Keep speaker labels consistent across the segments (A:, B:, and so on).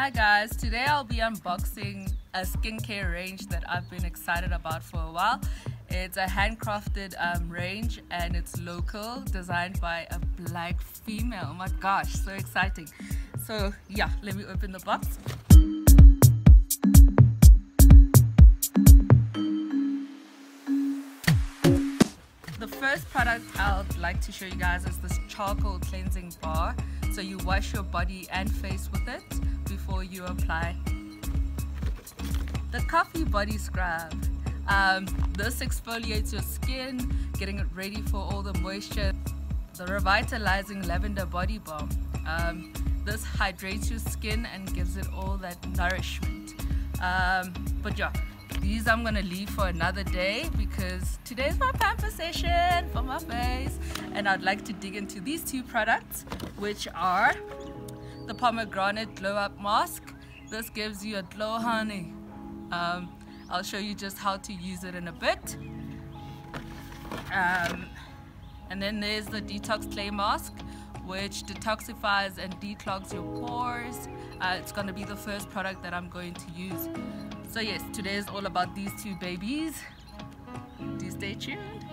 A: Hi guys, today I'll be unboxing a skincare range that I've been excited about for a while. It's a handcrafted range and it's local, designed by a black female. Oh my gosh, so exciting. So yeah, let me open the box. The first product I'd like to show you guys is this charcoal cleansing bar. So you wash your body and face with it before you apply. The coffee body scrub. This exfoliates your skin, getting it ready for all the moisture. The Revitalizing Lavender body balm. This hydrates your skin and gives it all that nourishment. But yeah, these I'm gonna leave for another day because today's my pamper session for my face, and I'd like to dig into these two products, which are the Pomegranate Glow Up Mask. This gives you a glow, honey. I'll show you just how to use it in a bit. And then there's the Detox Clay Mask, which detoxifies and declogs your pores. It's gonna be the first product that I'm going to use. So yes, today is all about these two babies. Do stay tuned.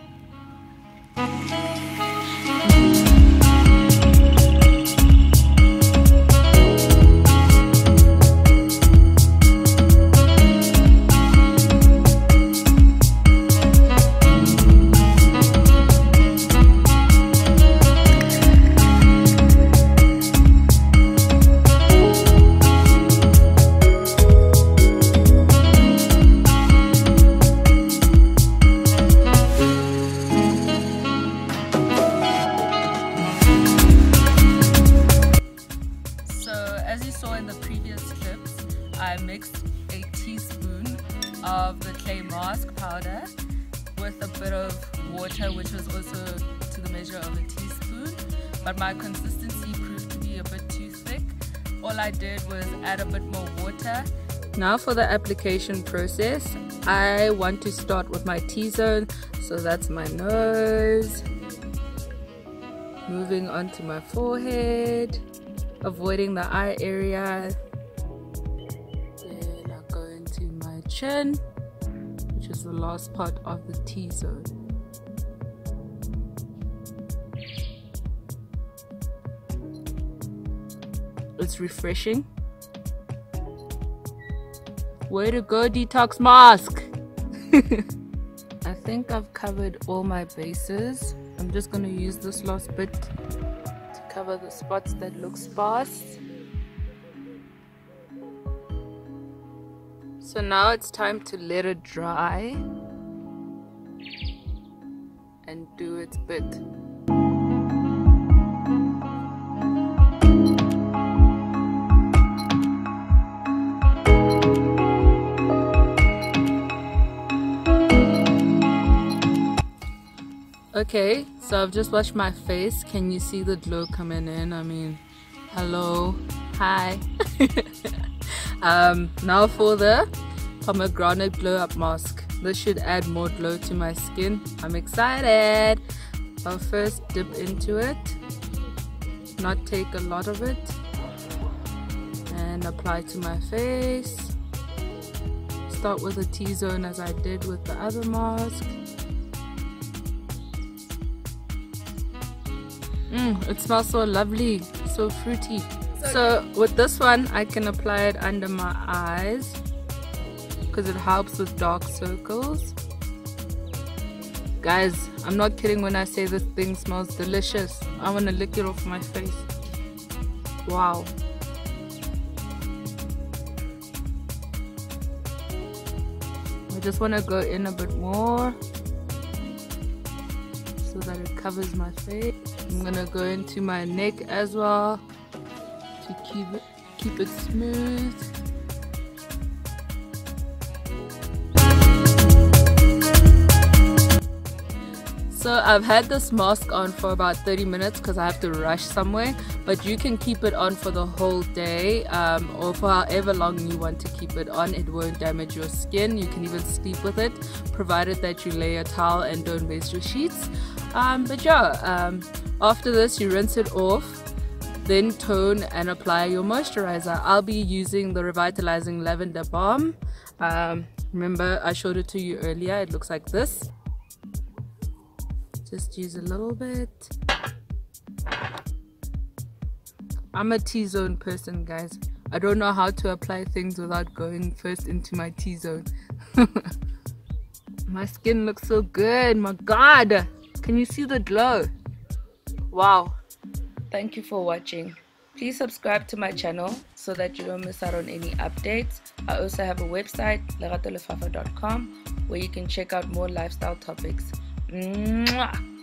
A: In the previous clips, I mixed a teaspoon of the clay mask powder with a bit of water, which was also to the measure of a teaspoon, but my consistency proved to be a bit too thick. All I did was add a bit more water. Now for the application process, I want to start with my T-zone, so that's my nose, moving onto my forehead, avoiding the eye area. Then I go into my chin, which is the last part of the T-zone. It's refreshing. Way to go, Detox Mask! I think I've covered all my bases. I'm just going to use this last bit to cover the spots that look sparse. So now it's time to let it dry and do its bit. Okay, so I've just washed my face. Can you see the glow coming in? I mean, hello, hi. Now for the Pomegranate Glow Up Mask. This should add more glow to my skin. I'm excited. I'll first dip into it, not take a lot of it, and apply to my face. Start with a T-zone as I did with the other mask. It smells so lovely, so fruity. So with this one, I can apply it under my eyes because it helps with dark circles. Guys, I'm not kidding when I say this thing smells delicious. I want to lick it off my face. Wow. I just want to go in a bit more so that it covers my face. I'm gonna go into my neck as well to keep it smooth. So I've had this mask on for about 30 minutes because I have to rush somewhere, but you can keep it on for the whole day or for however long you want to keep it on. It won't damage your skin. You can even sleep with it, provided that you lay a towel and don't waste your sheets. But yeah, after this you rinse it off then tone and apply your moisturizer. I'll be using the Revitalizing Lavender Balm. Remember I showed it to you earlier, it looks like this. Just use a little bit. I'm a T-zone person, guys. I don't know how to apply things without going first into my T-zone. My skin looks so good, my god. Can you see the glow? Wow. Thank you for watching. Please subscribe to my channel so that you don't miss out on any updates. I also have a website, LERATOLEFAFA.com, where you can check out more lifestyle topics. Mwah!